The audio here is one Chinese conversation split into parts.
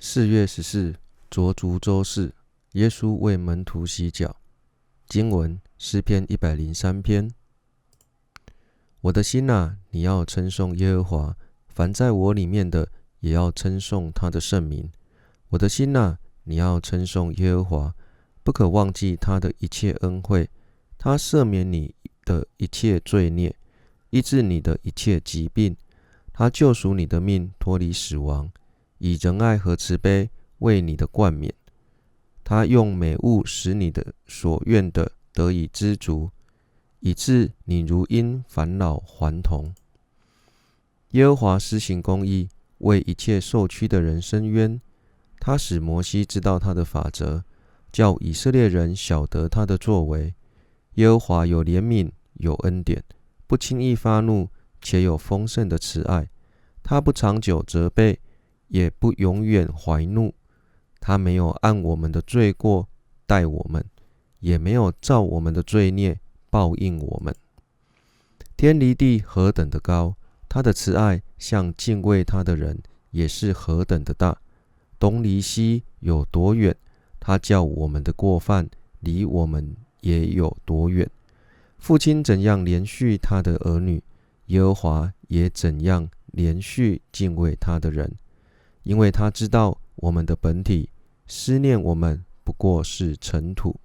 4月14卓足周四，耶稣为门徒洗脚。经文诗篇103篇。我的心啊，你要称颂耶和华，凡在我里面的也要称颂他的圣名。我的心啊，你要称颂耶和华，不可忘记他的一切恩惠，他赦免你的一切罪孽，医治你的一切疾病，他救赎你的命脱离死亡，以仁爱和慈悲为你的冠冕。他用美物使你的所愿的得以知足，以致你如因烦恼还童。耶和华施行公义，为一切受屈的人伸冤。他使摩西知道他的法则，叫以色列人晓得他的作为。耶和华有怜悯，有恩典，不轻易发怒，且有丰盛的慈爱。他不长久责备，也不永远怀怒。他没有按我们的罪过待我们，也没有照我们的罪孽报应我们。天离地何等的高，他的慈爱向敬畏他的人也是何等的大。东离西有多远，他叫我们的过犯离我们也有多远。父亲怎样连续他的儿女，耶和华也怎样连续敬畏他的人，因为他知道我们的本体，思念我们不过是尘土。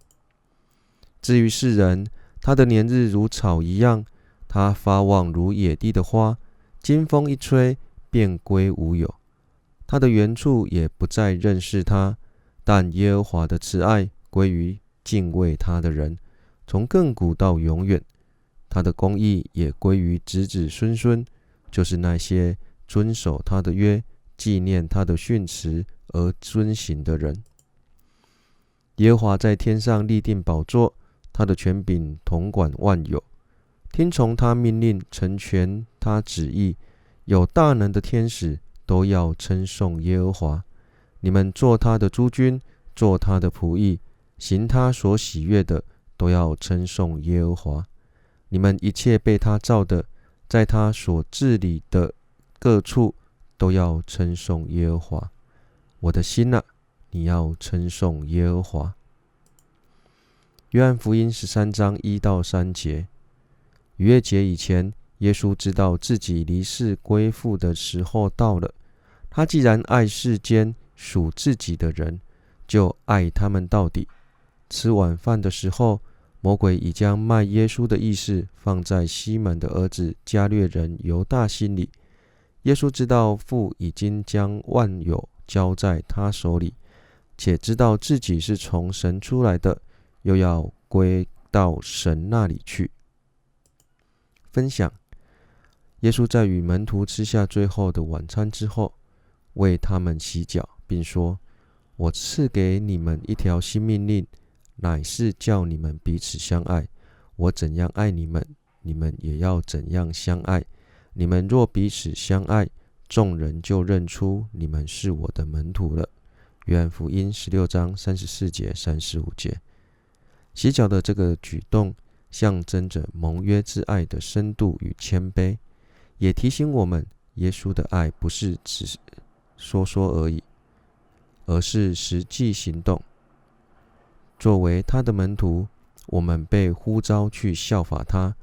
至于世人，他的年日如草一样，他发旺如野地的花，经风一吹，便归无有。他的原处也不再认识他，但耶和华的慈爱归于敬畏他的人，从亘古到永远。他的公义也归于子子孙孙，就是那些遵守他的约，纪念他的训词而遵行的人。耶和华在天上立定宝座，他的权柄统管万有。听从他命令，成全他旨意，有大能的天使都要称颂耶和华。你们做他的诸军，做他的仆役，行他所喜悦的，都要称颂耶和华。你们一切被他造的，在他所治理的各处，都要称颂耶和华。我的心啊，你要称颂耶和华。约翰福音13章1到3节。逾越节以前，耶稣知道自己离世归父的时候到了。他既然爱世间属自己的人，就爱他们到底。吃晚饭的时候，魔鬼已将卖耶稣的意思放在西门的儿子加略人犹大心里。耶稣知道父已经将万有交在他手里，且知道自己是从神出来的，又要归到神那里去。分享：耶稣在与门徒吃下最后的晚餐之后，为他们洗脚，并说：我赐给你们一条新命令，乃是叫你们彼此相爱。我怎样爱你们，你们也要怎样相爱。你们若彼此相爱，众人就认出你们是我的门徒了。约翰福音16章34节、35节。洗脚的这个举动，象征着盟约之爱的深度与谦卑，也提醒我们，耶稣的爱不是只说说而已，而是实际行动。作为他的门徒，我们被呼召去效法他，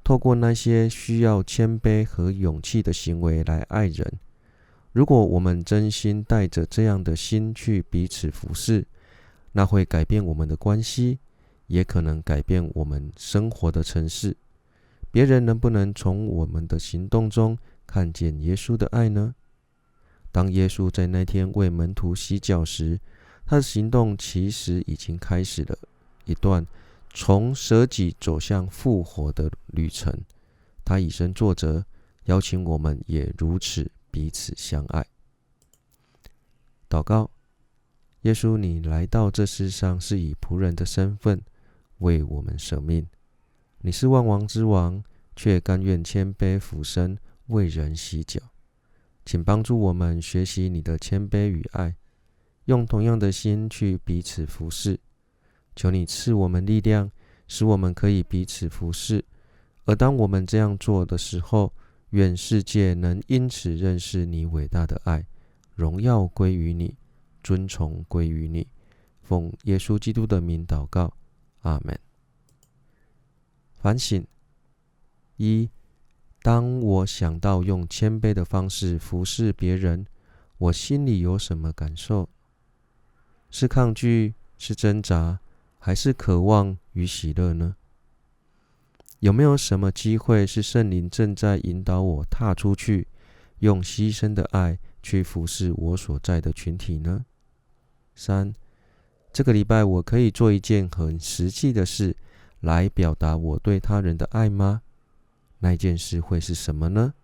透过那些需要谦卑和勇气的行为来爱人。如果我们真心带着这样的心去彼此服侍，那会改变我们的关系，也可能改变我们生活的程式。别人能不能从我们的行动中看见耶稣的爱呢？当耶稣在那天为门徒洗脚时，他的行动其实已经开始了一段从舍己走向复活的旅程。他以身作则，邀请我们也如此彼此相爱。祷告：耶稣，你来到这世上是以仆人的身份为我们舍命。你是万王之王，却甘愿谦卑俯身为人洗脚。请帮助我们学习你的谦卑与爱，用同样的心去彼此服侍。求你赐我们力量，使我们可以彼此服侍。而当我们这样做的时候，愿世界能因此认识你伟大的爱，荣耀归于你。尊崇归于你。奉耶稣基督的名祷告，阿们。反省：一、当我想到用谦卑的方式服侍别人，我心里有什么感受？是抗拒，是挣扎，还是渴望与喜乐呢？有没有什么机会是圣灵正在引导我踏出去，用牺牲的爱去服侍我所在的群体呢？三、这个礼拜我可以做一件很实际的事来表达我对他人的爱吗？那一件事会是什么呢？